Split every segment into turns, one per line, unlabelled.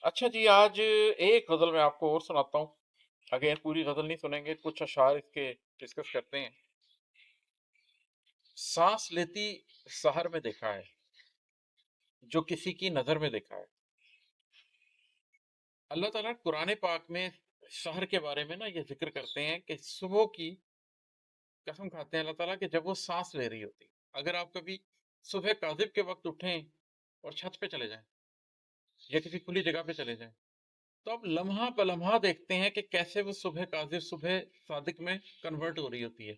अच्छा जी, आज एक गज़ल मैं आपको और सुनाता हूँ। अगेन पूरी गज़ल नहीं सुनेंगे, कुछ अशआर इसके डिस्कस करते हैं। सांस लेती सहर में देखा है, जो किसी की नज़र में देखा है। अल्लाह ताला कुरान पाक में सहर के बारे में ना ये ज़िक्र करते हैं कि सुबह की कसम खाते हैं अल्लाह ताला कि जब वो सांस ले रही होती। अगर आप कभी सुबह काज़िब के वक़्त उठें और छत पे चले जाएँ या किसी खुली जगह पे चले जाएँ, तो आप लम्हा ब लम्हा देखते हैं कि कैसे वो सुबह काज़िब, सुबह सादिक में कन्वर्ट हो रही होती है।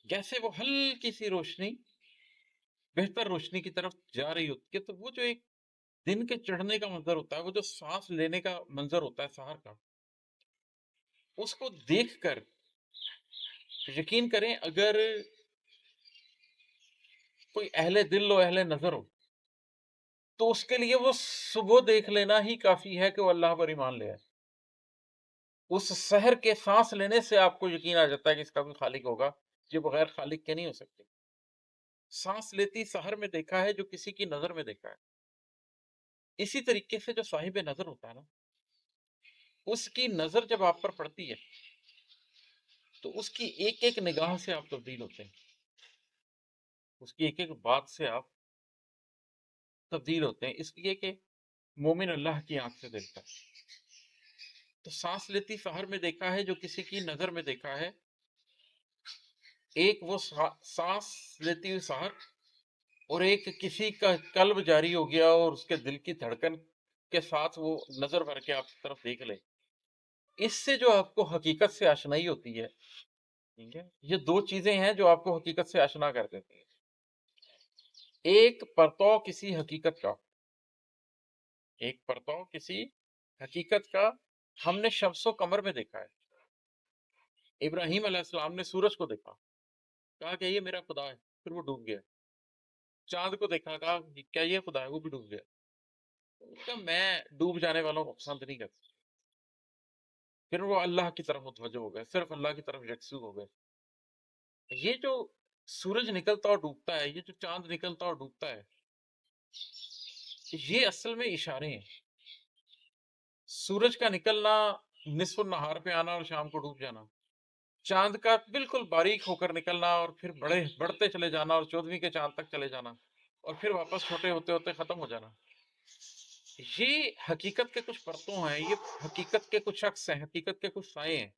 कैसे वो हल्की सी रोशनी बेहतर रोशनी की तरफ जा रही होती है। तो वो जो एक दिन के चढ़ने का मंजर होता है, वो जो सांस लेने का मंजर होता है सहर का, उसको देखकर यकीन करें, अगर कोई अहले दिल हो, अहले नजर हो, तो उसके लिए वो सुबह देख लेना ही काफी है कि वो अल्लाह पर ईमान ले आए। उस शहर के सांस लेने से आपको यकीन आ जाता है कि इसका कोई खालिक होगा, ये बगैर खालिक के नहीं हो सकती। सांस लेती शहर में देखा है, जो किसी की नजर में देखा है। इसी तरीके से जो साहिब नजर होता है ना, उसकी नजर जब आप पर पड़ती है, तो उसकी एक एक निगाह से आप तब्दील होते हैं। उसकी एक एक बात से आप तब्दील होते हैं, इसलिए कि मोमिन अल्लाह की आंख से देखता है। तो सांस लेती शहर में देखा है, जो किसी की नजर में देखा है। एक वो सांस लेती हुई शहर, और एक किसी का कल्ब जारी हो गया और उसके दिल की धड़कन के साथ वो नजर भर के आपकी तरफ देख ले। इससे जो आपको हकीकत से आशनाई होती है, ठीक है, ये दो चीजें हैं जो आपको हकीकत से आशना कर देती हैं। एक परतौ किसी हकीकत का, एक परतौ किसी हकीकत का हमने शम्सो कमर में देखा है। इब्राहिम अलैहिस्सलाम ने सूरज को देखा, कहा कि ये मेरा खुदा है, फिर वो डूब गया। चांद को देखा, कहा क्या ये खुदा है, वो भी डूब गया। क्या मैं डूब जाने वालों को पसंद नहीं करता। फिर वो अल्लाह की तरफ मुतवज्जो हो गए, सिर्फ अल्लाह की तरफ यकसू हो गए। ये जो सूरज निकलता और डूबता है, ये जो चांद निकलता और डूबता है, ये असल में इशारे हैं। सूरज का निकलना, निस्फ नहार पे आना और शाम को डूब जाना। चांद का बिल्कुल बारीक होकर निकलना और फिर बड़े बढ़ते चले जाना और 14वीं के चांद तक चले जाना, और फिर वापस छोटे होते होते खत्म हो जाना। ये हकीकत के कुछ परतों हैं, ये हकीकत के कुछ अक्स हैं, हकीकत के कुछ साए हैं।